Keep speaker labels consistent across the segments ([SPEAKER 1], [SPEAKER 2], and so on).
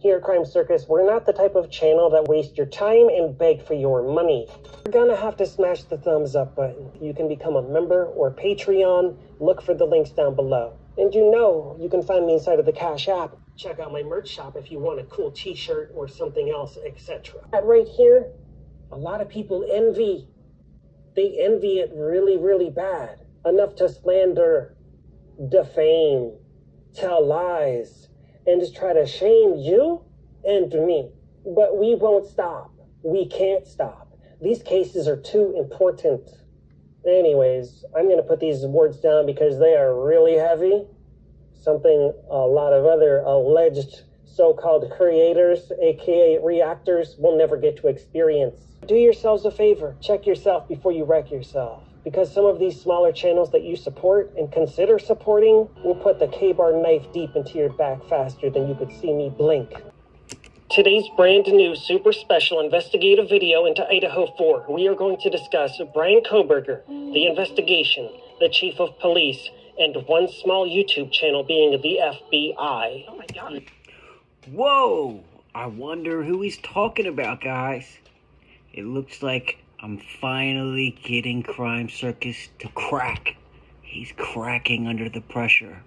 [SPEAKER 1] Here at Crime Circus, we're not the type of channel that waste your time and beg for your money. You're gonna have to smash the thumbs up button. You can become a member or Patreon. Look for the links down below. And you can find me inside of the Cash app. Check out my merch shop if you want a cool t-shirt or something else, etc. That right here, a lot of people envy. They envy it really, really bad. Enough to slander, defame, tell lies, and just try to shame you and me. But we won't stop. We can't stop. These cases are too important. Anyways, I'm going to put these words down because they are really heavy. Something a lot of other alleged so-called creators, aka reactors, will never get to experience. Do yourselves a favor. Check yourself before you wreck yourself. Because some of these smaller channels that you support and consider supporting will put the K-bar knife deep into your back faster than you could see me blink. Today's brand new super special investigative video into Idaho 4, we are going to discuss Bryan Kohberger, the investigation, the chief of police, and one small YouTube channel being the FBI. Oh my God.
[SPEAKER 2] Whoa! I wonder who he's talking about, guys. It looks like I'm finally getting Crime Circus to crack. He's cracking under the pressure.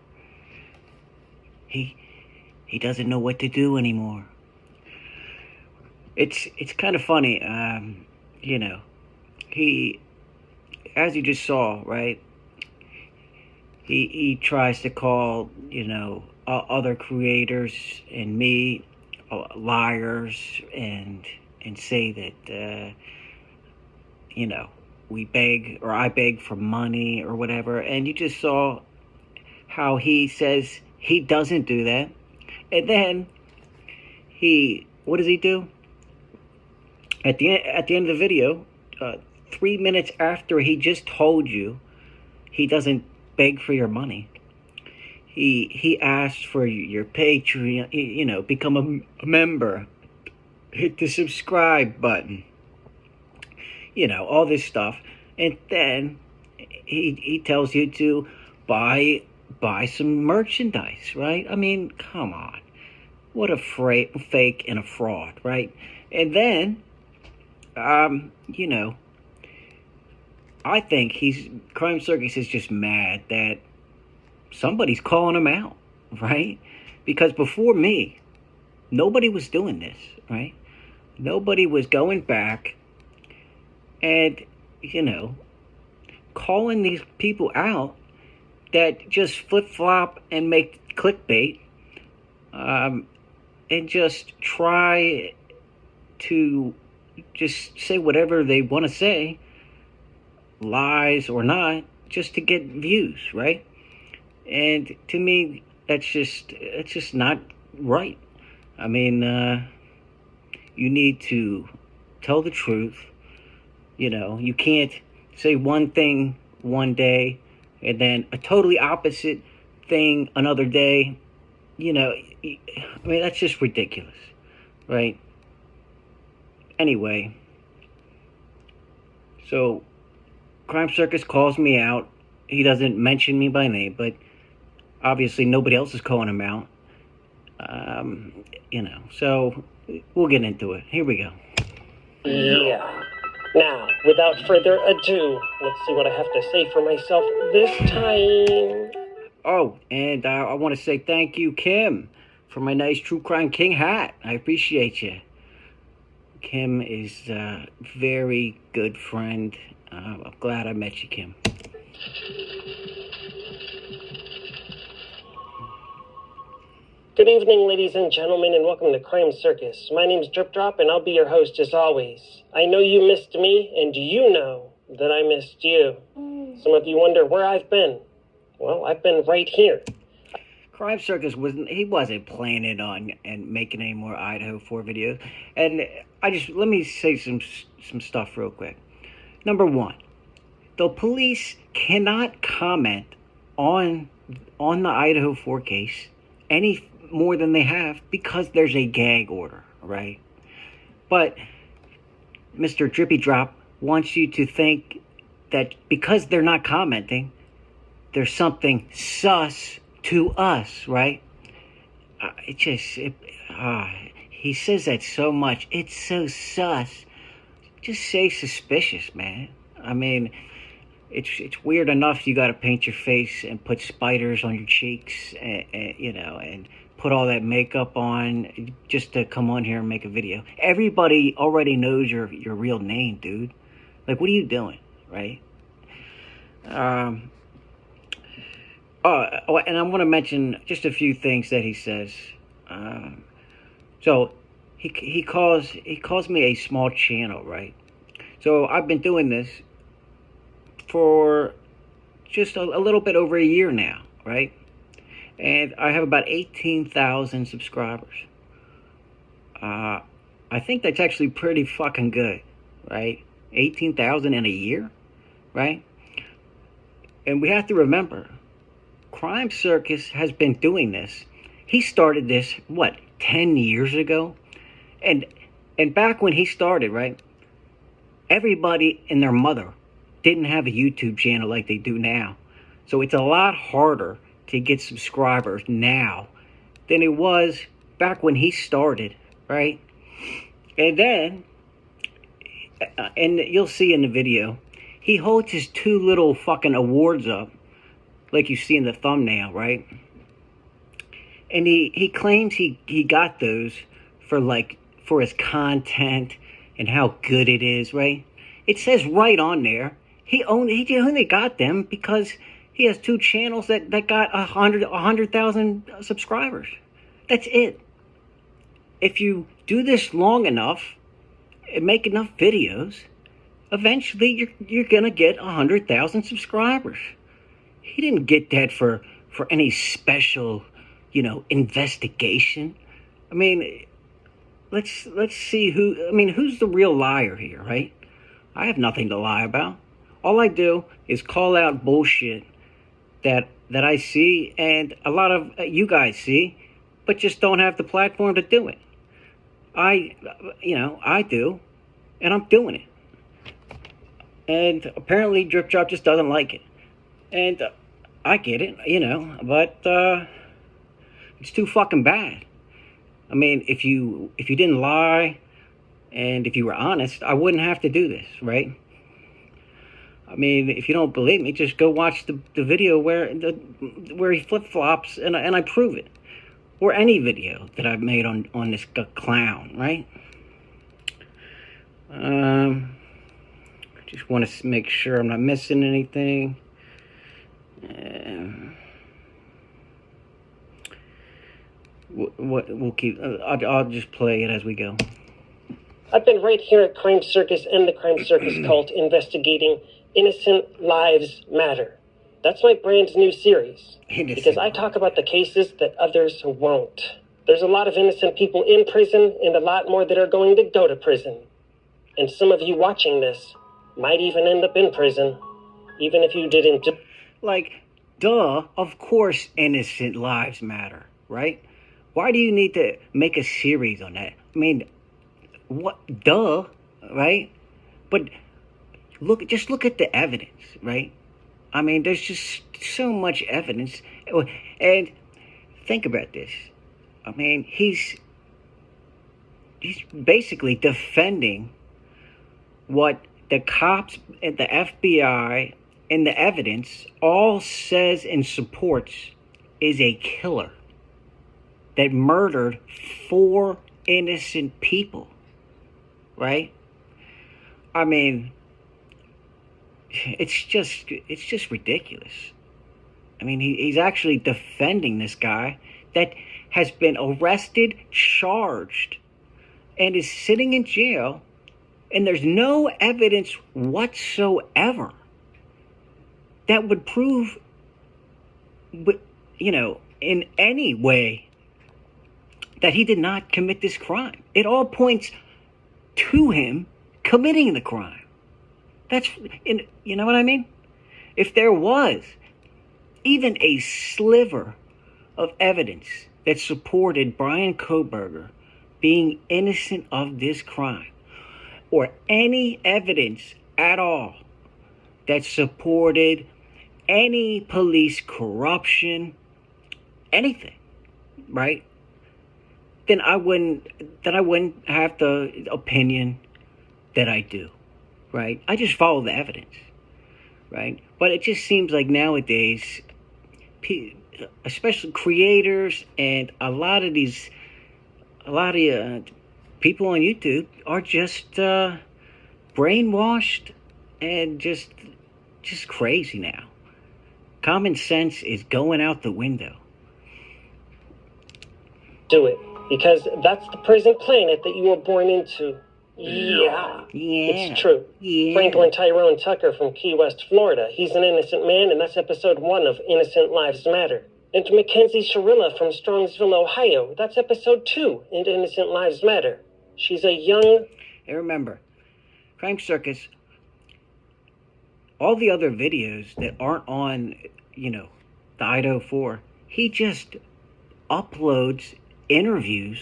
[SPEAKER 2] He doesn't know what to do anymore. It's kind of funny, you know. He, as you just saw, right? He tries to call, you know, other creators and me liars and say that you know, I beg for money or whatever. And you just saw how he says he doesn't do that. And then what does he do? At the end of the video, 3 minutes after he just told you he doesn't beg for your money, he asked for your Patreon, you know, become a member, hit the subscribe button, you know, all this stuff. And then he tells you to buy some merchandise, right? I mean, come on. What a fake and a fraud, right? And then, you know, I think Crime Circus is just mad that somebody's calling him out, right? Because before me, nobody was doing this, right? Nobody was going back and, you know, calling these people out that just flip-flop and make clickbait, and just try to just say whatever they want to say, lies or not, just to get views, right? And to me, it's just not right. I mean, you need to tell the truth. You know, you can't say one thing one day and then a totally opposite thing another day. You know, I mean, that's just ridiculous, right? Anyway, so Crime Circus calls me out. He doesn't mention me by name, but obviously nobody else is calling him out. You know, so we'll get into it. Here we go.
[SPEAKER 1] Yeah. Now, without further ado, let's see what I have to say for myself this time.
[SPEAKER 2] Oh, and I want to say thank you, Kim, for my nice True Crime King hat. I appreciate you. Kim is a very good friend. I'm glad I met you, Kim.
[SPEAKER 1] Good evening, ladies and gentlemen, and welcome to Crime Circus. My name's Drip Drop, and I'll be your host as always. I know you missed me, and you know that I missed you. Some of you wonder where I've been. Well, I've been right here.
[SPEAKER 2] Crime Circus wasn't planning on and making any more Idaho 4 videos. And let me say some stuff real quick. Number one, the police cannot comment on the Idaho 4 case any more than they have because there's a gag order, right? But Mr. Drippy Drop wants you to think that because they're not commenting, there's something sus to us, right? he says that so much. It's so sus. Just say suspicious, man. I mean, it's weird enough you got to paint your face and put spiders on your cheeks, and put all that makeup on just to come on here and make a video. Everybody already knows your real name, dude. Like, what are you doing, right? And I want to mention just a few things that he says. So he calls me a small channel, right? So I've been doing this for just a little bit over a year now, right? And I have about 18,000 subscribers. I think that's actually pretty fucking good, right? 18,000 in a year, right? And we have to remember, Crime Circus has been doing this. He started this, 10 years ago? And back when he started, right, everybody and their mother didn't have a YouTube channel like they do now. So it's a lot harder to get subscribers now than it was back when he started, right? And then, and you'll see in the video, he holds his two little fucking awards up, like you see in the thumbnail, right? And he claims he got those for his content and how good it is, right? It says right on there, he only got them because he has two channels that got 100,000 subscribers. That's it. If you do this long enough and make enough videos, eventually you're gonna get 100,000 subscribers. He didn't get that for any special, investigation. I mean, let's see who's the real liar here, right? I have nothing to lie about. All I do is call out bullshit that I see and a lot of you guys see, but just don't have the platform to do it. I do, and I'm doing it. And apparently Drip Drop just doesn't like it. And I get it, but it's too fucking bad. I mean, if you didn't lie and if you were honest, I wouldn't have to do this, right? I mean, if you don't believe me, just go watch the video where he flip-flops and I prove it. Or any video that I've made on this clown, right? Just want to make sure I'm not missing anything. We'll keep. I'll just play it as we go.
[SPEAKER 1] I've been right here at Crime Circus and the Crime Circus cult investigating Innocent Lives Matter. That's my brand new series. Because I talk about the cases that others won't. There's a lot of innocent people in prison and a lot more that are going to go to prison. And some of you watching this might even end up in prison, even if you didn't.
[SPEAKER 2] Duh, of course innocent lives matter, right? Why do you need to make a series on that? I mean, what? Duh, right? But just look at the evidence, right? I mean, there's just so much evidence. And think about this. I mean, he's basically defending what the cops and the FBI and the evidence all says and supports is a killer that murdered 4 innocent people, right? I mean, it's just ridiculous. I mean, he's actually defending this guy that has been arrested, charged, and is sitting in jail, and there's no evidence whatsoever that would prove, in any way that he did not commit this crime. It all points to him committing the crime. You know what I mean? If there was even a sliver of evidence that supported Bryan Kohberger being innocent of this crime, or any evidence at all that supported any police corruption, anything, right? then I wouldn't have the opinion that I do, right? I just follow the evidence, right? But it just seems like nowadays, especially creators and a lot of people on YouTube are just brainwashed and just crazy now. Common sense is going out the window.
[SPEAKER 1] Do it, because that's the prison planet that you were born into. Yeah. It's true.
[SPEAKER 2] Yeah.
[SPEAKER 1] Franklin Tyrone Tucker from Key West, Florida. He's an innocent man, and that's episode 1 of Innocent Lives Matter. And Mackenzie Sharilla from Strongsville, Ohio. That's episode 2 in Innocent Lives Matter. She's a young...
[SPEAKER 2] And remember, Crime Circus, all the other videos that aren't on, the Idaho 4, he just uploads interviews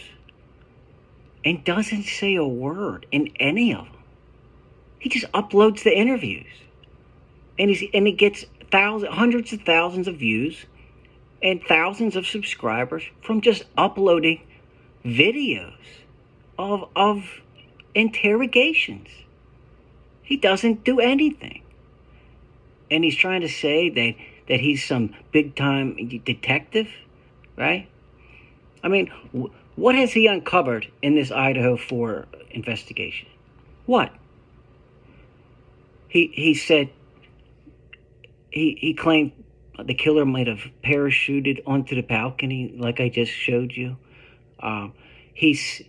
[SPEAKER 2] and doesn't say a word in any of them. He just uploads the interviews, and he gets hundreds of thousands of views and thousands of subscribers from just uploading videos of interrogations. He doesn't do anything, and he's trying to say that he's some big time detective, right? I mean, what has he uncovered in this Idaho 4 investigation? What? He said he claimed the killer might have parachuted onto the balcony, like I just showed you. He's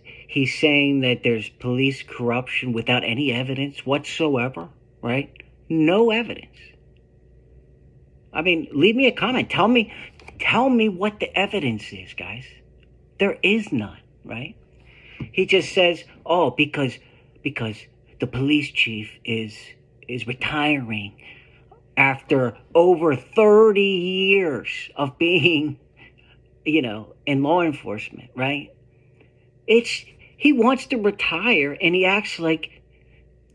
[SPEAKER 2] saying that there's police corruption without any evidence whatsoever, right? No evidence. I mean, leave me a comment. Tell me what the evidence is, guys. There is none, right? He just says, oh, because the police chief is retiring after over 30 years of being, in law enforcement, right? He wants to retire, and he acts like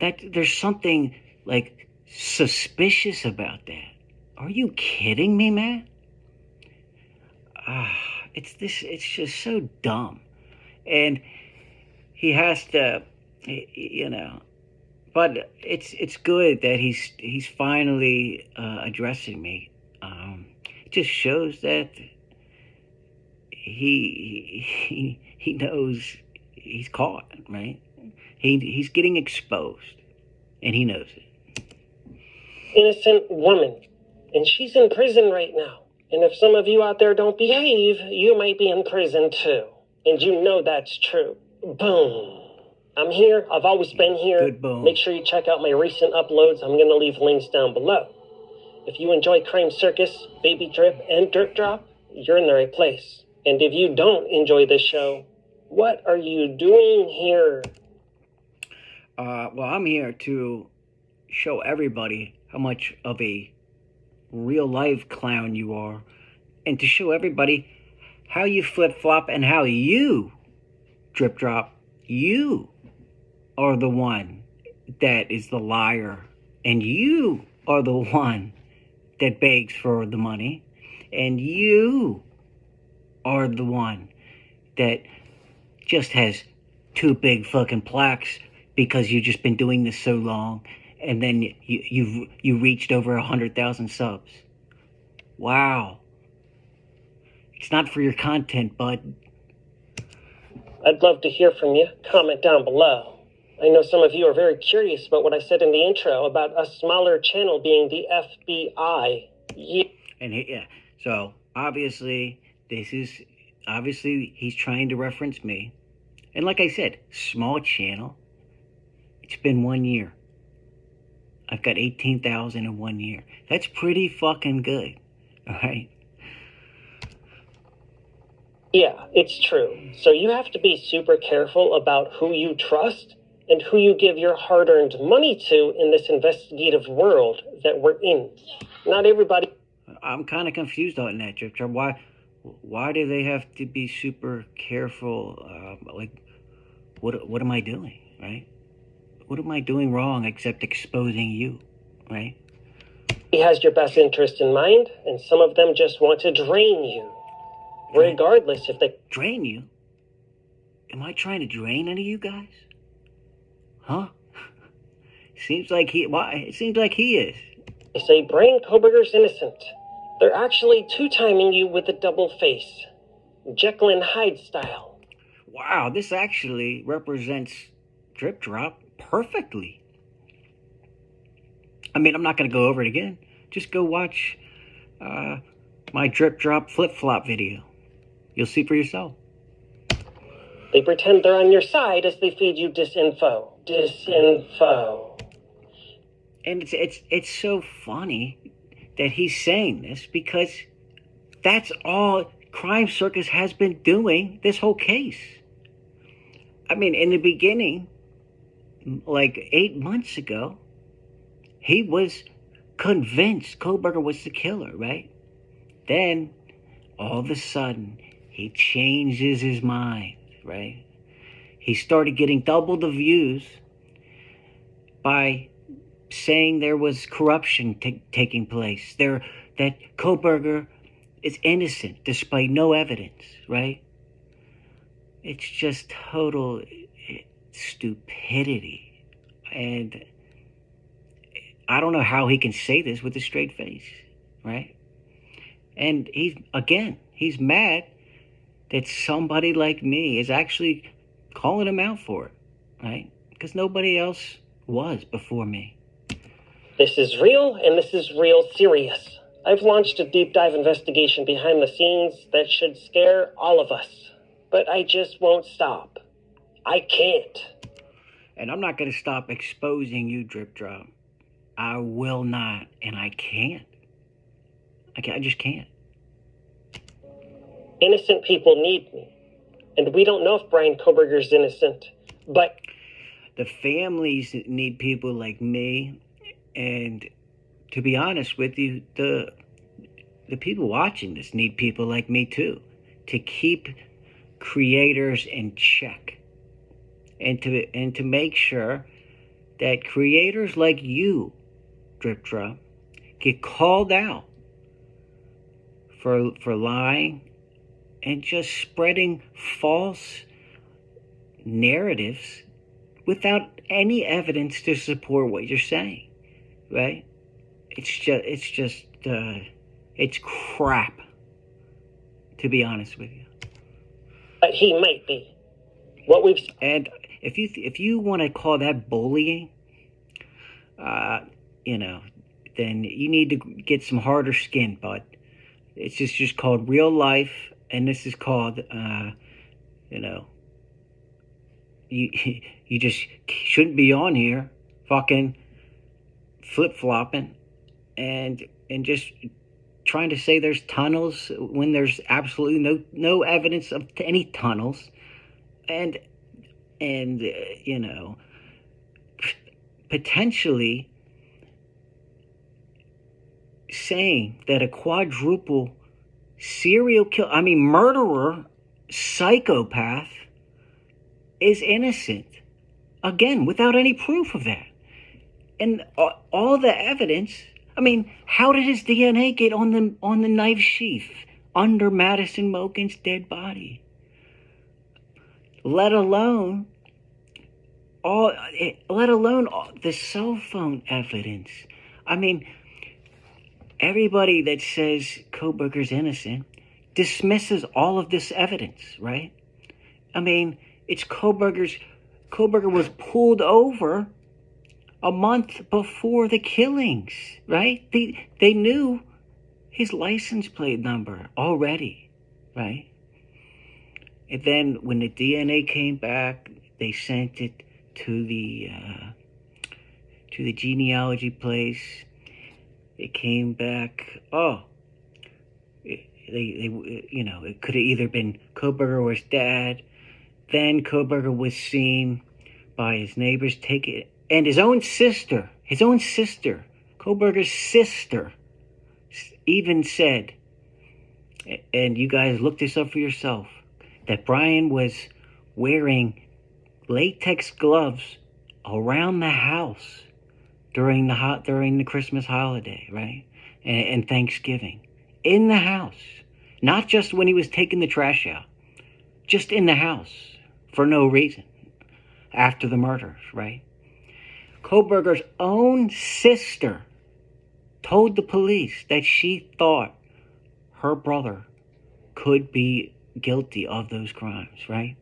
[SPEAKER 2] that there's something like suspicious about that. Are you kidding me, man? It's just so dumb. And he has to, but it's good that he's finally addressing me. It just shows that he knows he's caught, right? He's getting exposed, and he knows it.
[SPEAKER 1] Innocent woman, and she's in prison right now. And if some of you out there don't behave, you might be in prison too. And you know that's true. Boom. I'm here. I've always been here.
[SPEAKER 2] Good boom.
[SPEAKER 1] Make sure you check out my recent uploads. I'm going to leave links down below. If you enjoy Crime Circus, Baby Drip, and Dirt Drop, you're in the right place. And if you don't enjoy this show, what are you doing here?
[SPEAKER 2] Well, I'm here to show everybody how much of a real-life clown you are, and to show everybody how you flip-flop and how you drip drop. You are the one that is the liar, and you are the one that begs for the money, and you are the one that just has 2 big fucking plaques because you've just been doing this so long, and then you reached over 100,000 subs. Wow. It's not for your content, bud.
[SPEAKER 1] I'd love to hear from you. Comment down below. I know some of you are very curious about what I said in the intro about a smaller channel being the FBI. Yeah.
[SPEAKER 2] And so obviously he's trying to reference me. And like I said, small channel. It's been 1 year. I've got 18,000 in 1 year. That's pretty fucking good. All right.
[SPEAKER 1] Yeah, it's true. So you have to be super careful about who you trust and who you give your hard-earned money to in this investigative world that we're in. Not everybody...
[SPEAKER 2] I'm kind of confused on that, Drip Drop. Why do they have to be super careful? What am I doing, right? What am I doing wrong except exposing you, right?
[SPEAKER 1] He has your best interest in mind, and some of them just want to drain you. Regardless if they...
[SPEAKER 2] Drain you? Am I trying to drain any of you guys? Huh? Seems like he. Why? It seems like he is.
[SPEAKER 1] They say Bryan Kohberger's innocent. They're actually two-timing you with a double face. Jekyll and Hyde style.
[SPEAKER 2] Wow, this actually represents Drip Drop perfectly. I mean, I'm not going to go over it again. Just go watch my Drip Drop flip-flop video. You'll see for yourself.
[SPEAKER 1] They pretend they're on your side as they feed you disinfo. Disinfo.
[SPEAKER 2] And it's so funny that he's saying this, because that's all Crime Circus has been doing this whole case. I mean, in the beginning, like 8 months ago, he was convinced Kohberger was the killer, right? Then, all of a sudden, he changes his mind, right? He started getting double the views by saying there was corruption taking place, that Kohberger is innocent despite no evidence, right? It's just total stupidity. And I don't know how he can say this with a straight face, right? And he's mad that somebody like me is actually calling him out for it, right? Because nobody else was before me.
[SPEAKER 1] This is real, and this is real serious. I've launched a deep dive investigation behind the scenes that should scare all of us. But I just won't stop. I can't.
[SPEAKER 2] And I'm not going to stop exposing you, Drip Drop. I will not, and I can't. I just can't.
[SPEAKER 1] Innocent people need me. And we don't know if Bryan Kohberger's innocent, but...
[SPEAKER 2] The families need people like me, and to be honest with you, the people watching this need people like me too, to keep creators in check, and to make sure that creators like you, Drip Drop, get called out for lying and just spreading false narratives without any evidence to support what you're saying, right? It's crap, to be honest with you.
[SPEAKER 1] But he might be. What we've...
[SPEAKER 2] And if you want to call that bullying, then you need to get some harder skin, bud. It's just called real life, and this is called, you just shouldn't be on here fucking flip-flopping and just trying to say there's tunnels when there's absolutely no evidence of any tunnels, and potentially saying that a quadruple serial killer, murderer, psychopath is innocent, again, without any proof of that. And all the evidence, how did his DNA get on the knife sheath under Madison Moken's dead body? Let alone all the cell phone evidence. Everybody that says Kohberger's innocent dismisses all of this evidence, right? It's Kohberger was pulled over a month before the killings, right? They knew his license plate number already, right? And then when the DNA came back, they sent it to the genealogy place. It came back. It could have either been Kohberger or his dad. Then Kohberger was seen by his neighbors take it, and his own sister, Kohberger's sister, even said, and you guys look this up for yourself, that Bryan was wearing latex gloves around the house during the Christmas holiday, right? And Thanksgiving. In the house. Not just when he was taking the trash out. Just in the house for no reason after the murders, right? Kohberger's own sister told the police that she thought her brother could be guilty of those crimes, right?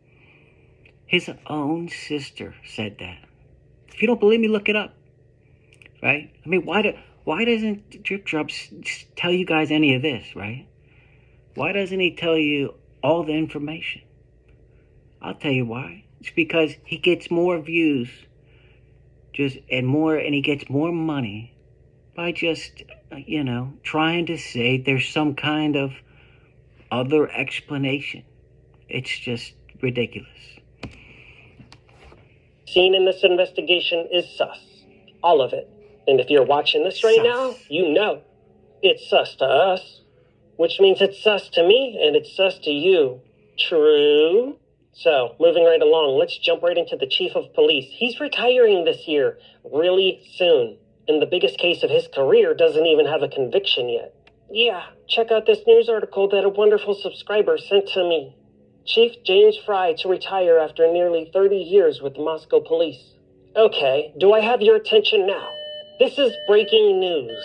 [SPEAKER 2] His own sister said that. If you don't believe me, look it up, right? I mean, why doesn't Drip Drop tell you guys any of this, right? Why doesn't he tell you all the information? I'll tell you why. It's because he gets more views and he gets more money by just, trying to say there's some kind of other explanation. It's just ridiculous.
[SPEAKER 1] Seen in this investigation is sus. All of it. And if you're watching this right now, you know it's sus to us. Which means it's sus to me and it's sus to you. True? So, moving right along, let's jump right into the chief of police. He's retiring this year, really soon. And the biggest case of his career doesn't even have a conviction yet. Yeah, check out this news article that a wonderful subscriber sent to me. Chief James Fry to retire after nearly 30 years with the Moscow police. Okay, do I have your attention now? This is breaking news.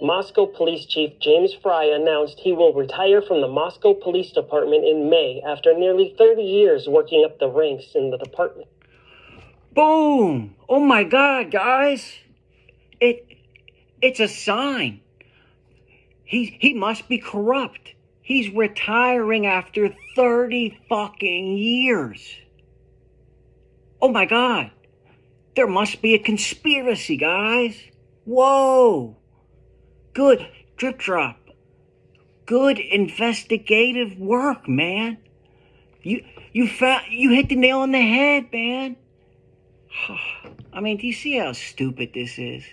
[SPEAKER 1] Moscow Police Chief James Fry announced he will retire from the Moscow Police Department in May after nearly 30 years working up the ranks in the department.
[SPEAKER 2] Boom! Oh my God, guys! It's a sign. He must be corrupt. He's retiring after 30 fucking years. Oh my God. There must be a conspiracy, guys. Whoa. Good Drip Drop. Good investigative work, man. You hit the nail on the head, man. I mean, do you see how stupid this is?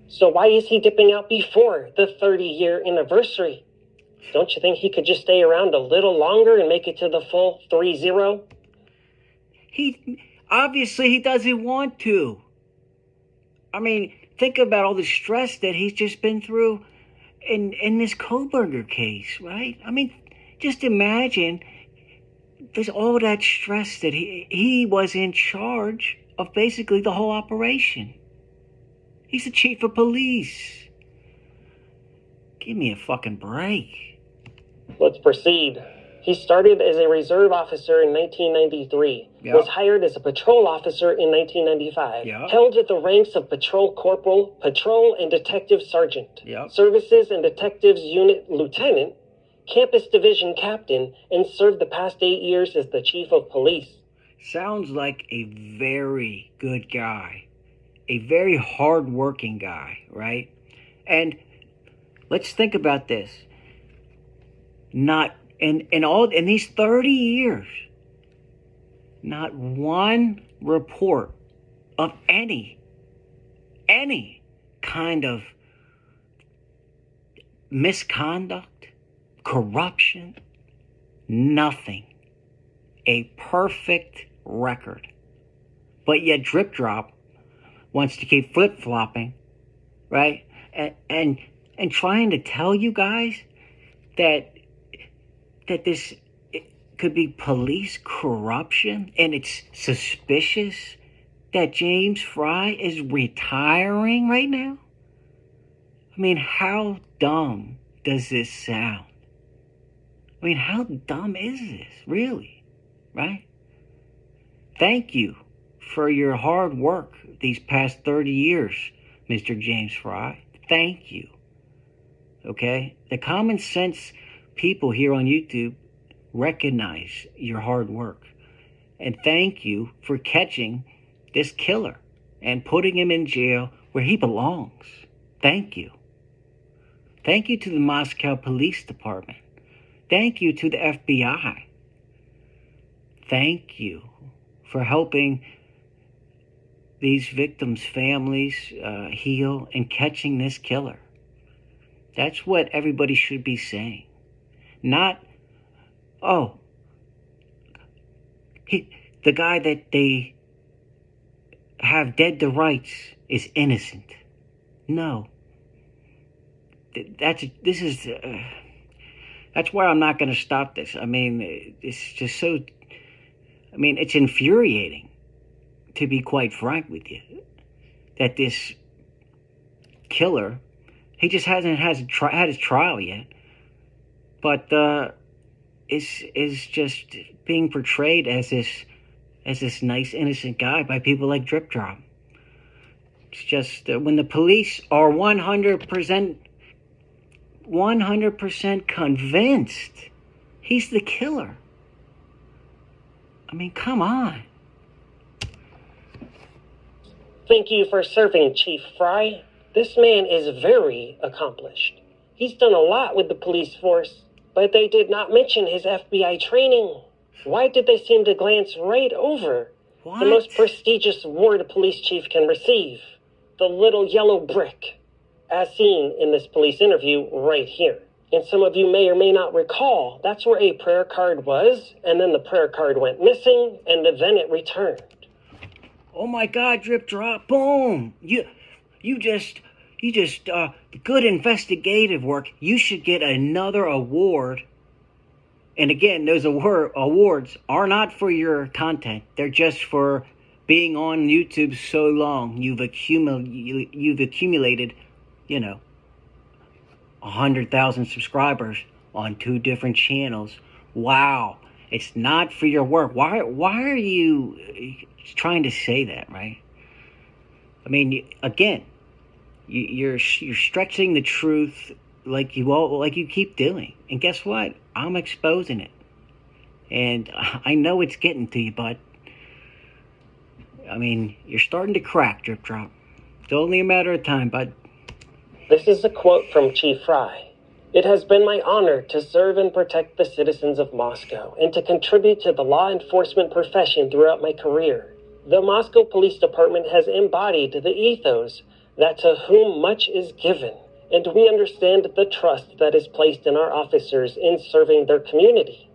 [SPEAKER 1] So why is he dipping out before the 30-year anniversary? Don't you think he could just stay around a little longer and make it to the full 3-0?
[SPEAKER 2] He doesn't want to. I mean, think about all the stress that he's just been through in this Kohberger case, right? I mean, just imagine there's all that stress that he was in charge of basically the whole operation. He's the chief of police. Give me a fucking break.
[SPEAKER 1] Let's proceed. He started as a reserve officer in 1993, was hired as a patrol officer in 1995, held at the ranks of patrol corporal, patrol and detective sergeant, services and detectives unit lieutenant, campus division captain, and served the past 8 years as the chief of police.
[SPEAKER 2] Sounds like a very good guy. A very hard-working guy, right? And let's think about this. Not in these 30 years, not one report of any kind of misconduct, corruption, nothing. A perfect record. But yet Drip Drop wants to keep flip-flopping, right? And trying to tell you guys that this could be police corruption, and it's suspicious that James Fry is retiring right now? I mean, how dumb does this sound? I mean, how dumb is this, really, right? Thank you for your hard work these past 30 years, Mr. James Fry. Thank you. Okay? The common sense people here on YouTube recognize your hard work. And thank you for catching this killer and putting him in jail where he belongs. Thank you. Thank you to the Moscow Police Department. Thank you to the FBI. Thank you for helping these victims' families heal and catching this killer. That's what everybody should be saying. Not, the guy that they have dead to rights is innocent. No. That's why I'm not going to stop this. I mean, it's just so I mean, it's infuriating, to be quite frank with you, that this killer, he just hasn't had his trial yet, but is just being portrayed as this nice innocent guy by people like Drip Drop. It's just when the police are 100% convinced he's the killer. I mean, come on.
[SPEAKER 1] Thank you for serving, Chief Fry. This man is very accomplished. He's done a lot with the police force, but they did not mention his FBI training. Why did they seem to glance right over the most prestigious award a police chief can receive? The little yellow brick, as seen in this police interview right here. And some of you may or may not recall, that's where a prayer card was, and then the prayer card went missing, and then it returned.
[SPEAKER 2] Oh my God, Drip Drop, boom! You just good investigative work. You should get another award. And again, those awards are not for your content. They're just for being on YouTube so long. You've accumulated, 100,000 subscribers on 2 different channels. Wow. It's not for your work. Why are you trying to say that, right? I mean, again, you're stretching the truth like you keep doing. And guess what? I'm exposing it. And I know it's getting to you, but I mean, you're starting to crack, Drip Drop. It's only a matter of time, bud.
[SPEAKER 1] This is a quote from Chief Fry. It has been my honor to serve and protect the citizens of Moscow and to contribute to the law enforcement profession throughout my career. The Moscow Police Department has embodied the ethos that to whom much is given, and we understand the trust that is placed in our officers in serving their community.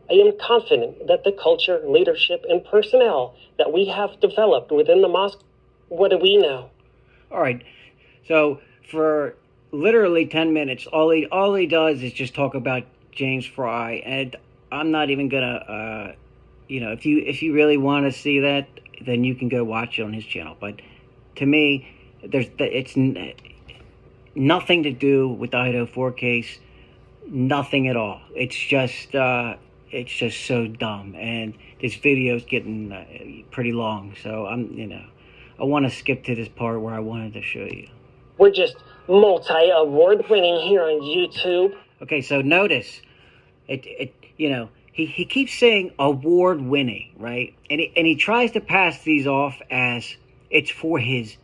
[SPEAKER 1] I am confident that the culture, leadership, and personnel that we have developed within the Moscow... What do we know?
[SPEAKER 2] All right, so for literally 10 minutes, all he does is just talk about James Fry, and I'm not even gonna, if you really want to see that, then you can go watch it on his channel. But to me, it's nothing to do with the Idaho 4 case, nothing at all. It's just so dumb, and this video is getting pretty long, so I want to skip to this part where I wanted to show you.
[SPEAKER 1] We're just multi-award winning here on YouTube.
[SPEAKER 2] Okay, so notice, he keeps saying award winning, right? And he tries to pass these off as it's for his,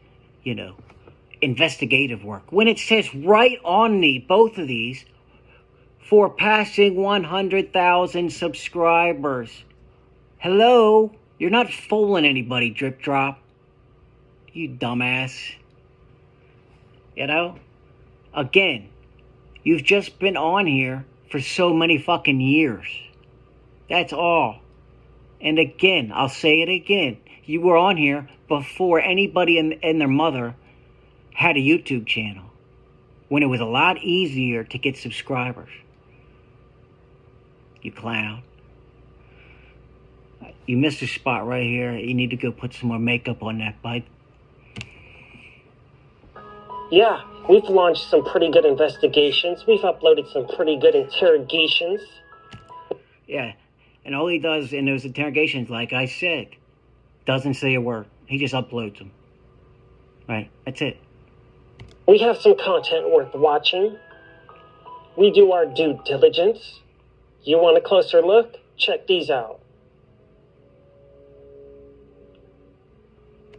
[SPEAKER 2] investigative work. When it says right on both of these, for passing 100,000 subscribers. Hello? You're not fooling anybody, Drip Drop. You dumbass. Again, you've just been on here for so many fucking years. That's all. And again, I'll say it again. You were on here before anybody and their mother had a YouTube channel, when it was a lot easier to get subscribers. You clown. You missed a spot right here. You need to go put some more makeup on that, bud.
[SPEAKER 1] Yeah, we've launched some pretty good investigations. We've uploaded some pretty good interrogations.
[SPEAKER 2] Yeah, and all he does in those interrogations, like I said, doesn't say a word. He just uploads them. Right, that's it.
[SPEAKER 1] We have some content worth watching. We do our due diligence. You want a closer look? Check these out.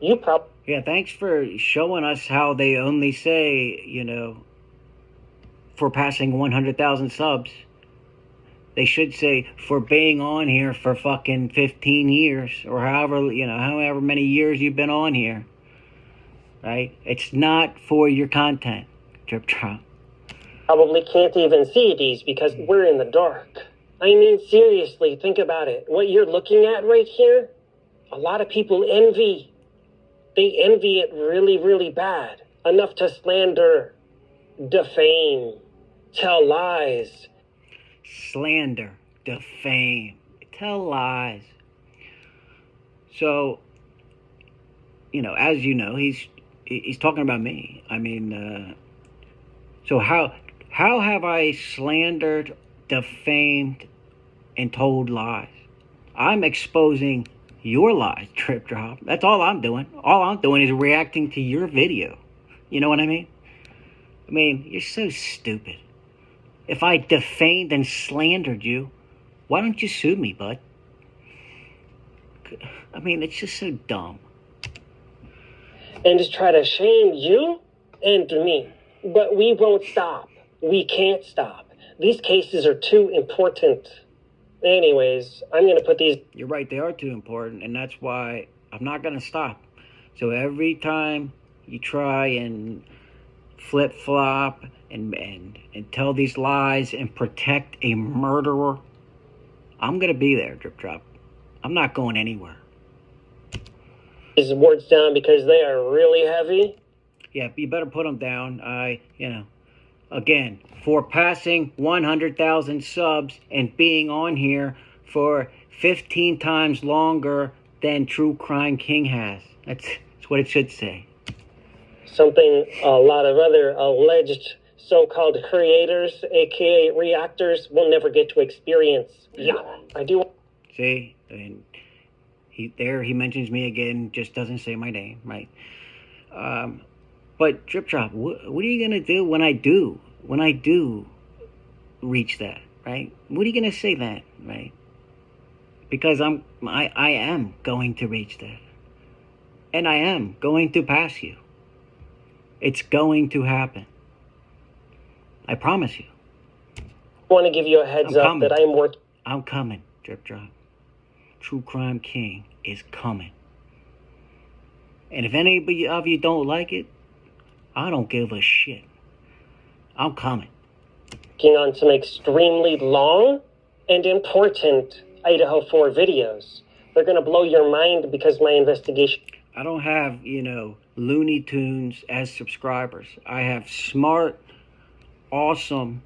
[SPEAKER 2] Yeah, thanks for showing us how they only say, for passing 100,000 subs. They should say for being on here for fucking 15 years or however many years you've been on here. Right? It's not for your content, Drip Drop.
[SPEAKER 1] Probably can't even see these because we're in the dark. I mean, seriously, think about it. What you're looking at right here, a lot of people envy. They envy it really, really bad. Enough to slander, defame, tell lies.
[SPEAKER 2] Slander, defame, tell lies. So, as you know, he's talking about me. I mean, so how have I slandered, defamed, and told lies? I'm exposing your lies, Trip Drop. That's all I'm doing. All I'm doing is reacting to your video. You know what I mean? I mean, you're so stupid. If I defamed and slandered you, why don't you sue me, bud? I mean, it's just so dumb.
[SPEAKER 1] And just try to shame you and me. But we won't stop. We can't stop. These cases are too important. Anyways, I'm going to put these...
[SPEAKER 2] You're right, they are too important, and that's why I'm not going to stop. So every time you try and flip-flop and tell these lies and protect a murderer, I'm going to be there, Drip Drop. I'm not going anywhere.
[SPEAKER 1] These words down because they are really heavy.
[SPEAKER 2] Yeah, you better put them down. Again, for passing 100,000 subs and being on here for 15 times longer than True Crime King has. That's what it should say.
[SPEAKER 1] Something a lot of other alleged so-called creators, aka reactors, will never get to experience. Yeah, I do.
[SPEAKER 2] See, and he mentions me again, just doesn't say my name, right? But Drip Drop, what are you gonna do when I do reach that, right? What are you gonna say then, right? Because I am going to reach that, and I am going to pass you. It's going to happen. I promise you.
[SPEAKER 1] I want to give you a heads up that
[SPEAKER 2] I'm coming, Drip Drop. True Crime King is coming. And if any of you don't like it, I don't give a shit. I'm coming.
[SPEAKER 1] Working on some extremely long and important Idaho 4 videos. They're going to blow your mind because my investigation...
[SPEAKER 2] I don't have, Looney Tunes as subscribers. I have smart, awesome,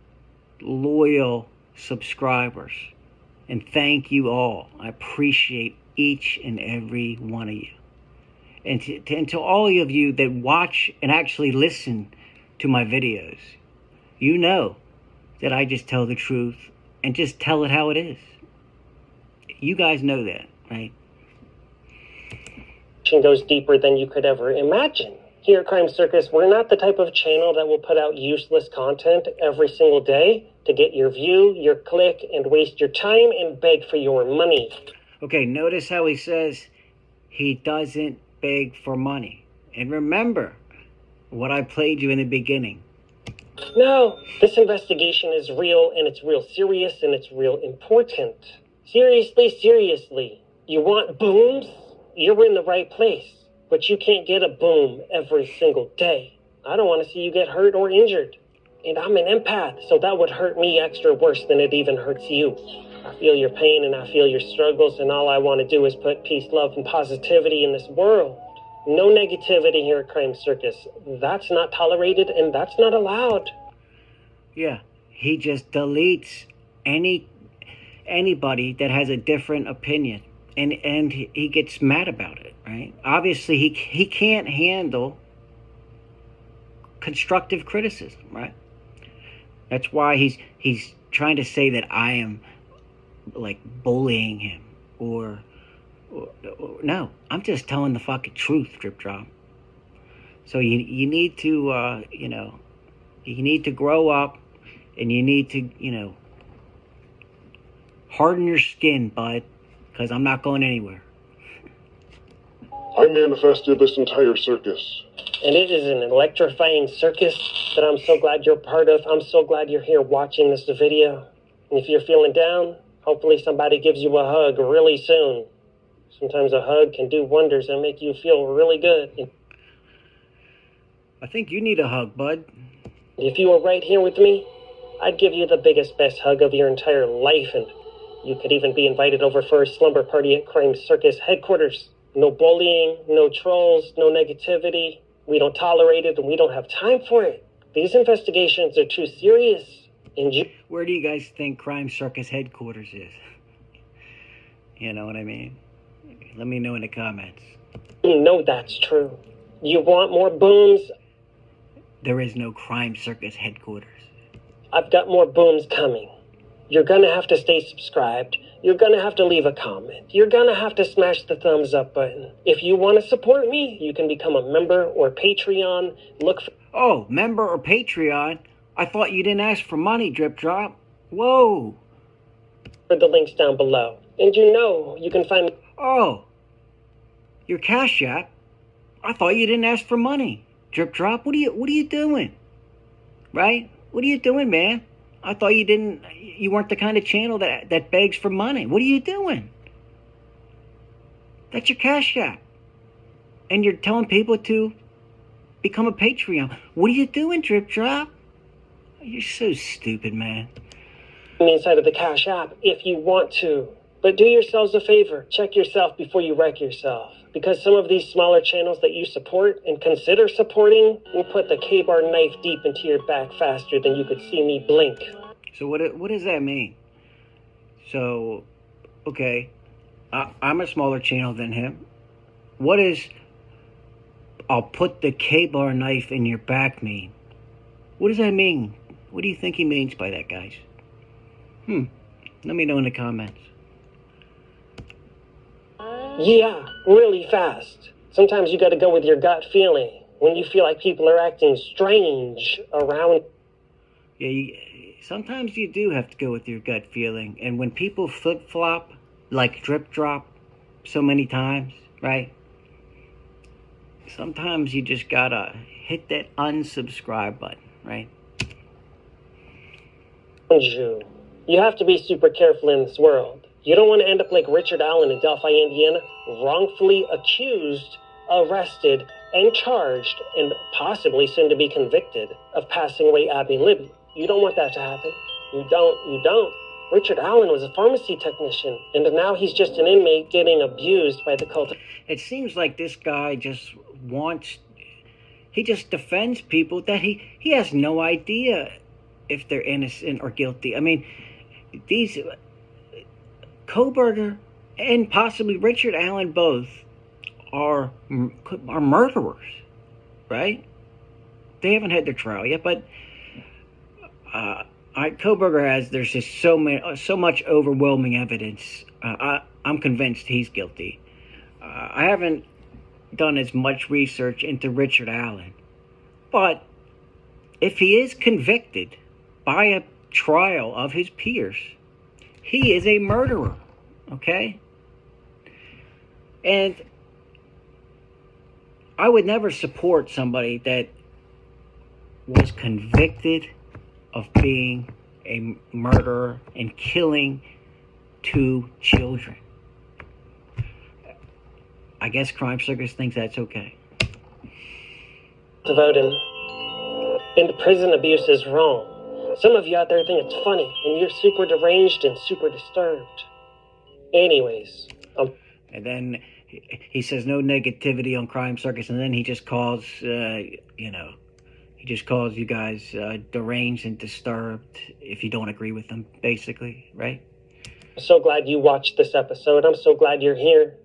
[SPEAKER 2] loyal subscribers. And thank you all. I appreciate each and every one of you. And to all of you that watch and actually listen to my videos, you know that I just tell the truth and just tell it how it is. You guys know that, right?
[SPEAKER 1] Goes deeper than you could ever imagine. Here at Crime Circus, we're not the type of channel that will put out useless content every single day to get your view, your click, and waste your time and beg for your money.
[SPEAKER 2] Okay, notice how he says he doesn't beg for money. And remember what I played you in the beginning.
[SPEAKER 1] No, this investigation is real, and it's real serious, and it's real important. Seriously, you want booms? You're in the right place, but you can't get a boom every single day. I don't want to see you get hurt or injured. And I'm an empath, so that would hurt me extra worse than it even hurts you. I feel your pain and I feel your struggles, and all I want to do is put peace, love, and positivity in this world. No negativity here at Crime Circus. That's not tolerated, and that's not allowed.
[SPEAKER 2] Yeah, he just deletes anybody that has a different opinion. And he gets mad about it, right? Obviously, he can't handle constructive criticism, right? That's why he's trying to say that I am like bullying him or no, I'm just telling the fucking truth, Drip Drop. So you need to you need to grow up, and you need to harden your skin, bud. Because I'm not going anywhere.
[SPEAKER 3] I manifested this entire circus.
[SPEAKER 1] And it is an electrifying circus that I'm so glad you're part of. I'm so glad you're here watching this video. And if you're feeling down, hopefully somebody gives you a hug really soon. Sometimes a hug can do wonders and make you feel really good.
[SPEAKER 2] I think you need a hug, bud.
[SPEAKER 1] If you were right here with me, I'd give you the biggest, best hug of your entire life, and you could even be invited over for a slumber party at Crime Circus headquarters. No bullying, no trolls, no negativity. We don't tolerate it, and we don't have time for it. These investigations are too serious. And
[SPEAKER 2] where do you guys think Crime Circus headquarters is? You know what I mean? Let me know in the comments.
[SPEAKER 1] You know that's true. You want more booms?
[SPEAKER 2] There is no Crime Circus headquarters.
[SPEAKER 1] I've got more booms coming. You're gonna have to stay subscribed. You're gonna have to leave a comment. You're gonna have to smash the thumbs up button. If you want to support me, you can become a member or Patreon. Look for...
[SPEAKER 2] Oh, member or Patreon? I thought you didn't ask for money, Drip Drop. Whoa.
[SPEAKER 1] For the links down below. And you know, you can find...
[SPEAKER 2] Oh, your Cash App? I thought you didn't ask for money. Drip Drop, what are you doing? Right? What are you doing, man? I thought you weren't the kind of channel that begs for money. What are you doing? That's your Cash App. And you're telling people to become a Patreon. What are you doing, Drip Drop? You're so stupid, man.
[SPEAKER 1] Inside of the Cash App if you want to. But do yourselves a favor. Check yourself before you wreck yourself. Because some of these smaller channels that you support and consider supporting will put the K-bar knife deep into your back faster than you could see me blink.
[SPEAKER 2] So what does that mean? So, okay, I'm a smaller channel than him. What is I'll put the K-bar knife in your back mean? What does that mean? What do you think he means by that, guys? Let me know in the comments.
[SPEAKER 1] Yeah, really fast. Sometimes you gotta go with your gut feeling. When you feel like people are acting strange around...
[SPEAKER 2] Yeah, sometimes you do have to go with your gut feeling. And when people flip-flop, like Drip Drop, so many times, right? Sometimes you just gotta hit that unsubscribe button, right?
[SPEAKER 1] You have to be super careful in this world. You don't want to end up like Richard Allen in Delphi, Indiana, wrongfully accused, arrested, and charged, and possibly soon to be convicted of passing away Abby and Libby. You don't want that to happen. You don't. Richard Allen was a pharmacy technician, and now he's just an inmate getting abused by the cult.
[SPEAKER 2] It seems like this guy just he just defends people that he has no idea if they're innocent or guilty. I mean, these... Kohberger and possibly Richard Allen both are murderers, right? They haven't had their trial yet, but Kohberger has. There's just so much overwhelming evidence. I'm convinced he's guilty. I haven't done as much research into Richard Allen, but if he is convicted by a trial of his peers, he is a murderer, okay? And I would never support somebody that was convicted of being a murderer and killing 2 children. I guess Crime Circus thinks that's okay.
[SPEAKER 1] To vote in. And prison abuse is wrong. Some of you out there think it's funny, and you're super deranged and super disturbed. Anyways,
[SPEAKER 2] And then he says no negativity on Crime Circus, and then he just calls, he just calls you guys deranged and disturbed if you don't agree with him, basically, right?
[SPEAKER 1] I'm so glad you watched this episode. I'm so glad you're here.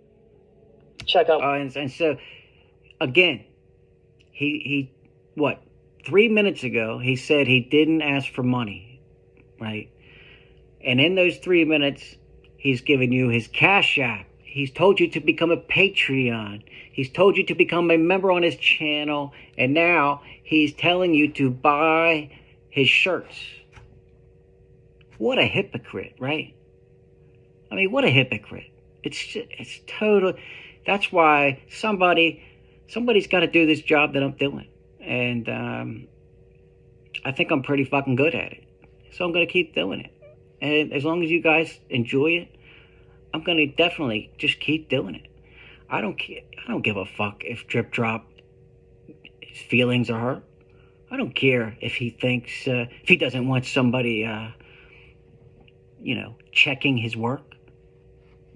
[SPEAKER 1] Check out...
[SPEAKER 2] And so, again, he 3 minutes ago, he said he didn't ask for money, right? And in those 3 minutes, he's given you his Cash App. He's told you to become a Patreon. He's told you to become a member on his channel. And now he's telling you to buy his shirts. What a hypocrite, right? I mean, what a hypocrite. It's total. That's why somebody's got to do this job that I'm doing. And I think I'm pretty fucking good at it. So I'm going to keep doing it. And as long as you guys enjoy it, I'm going to definitely just keep doing it. I don't give a fuck if Drip Drop, his feelings are hurt. I don't care if he thinks, if he doesn't want somebody, checking his work.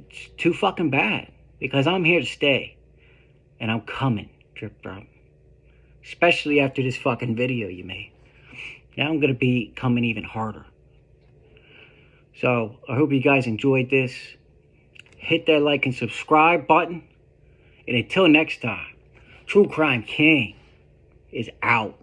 [SPEAKER 2] It's too fucking bad. Because I'm here to stay. And I'm coming, Drip Drop. Especially after this fucking video you made. Now I'm going to be coming even harder. So, I hope you guys enjoyed this. hit that like and subscribe button. And until next time, True Crime King is out.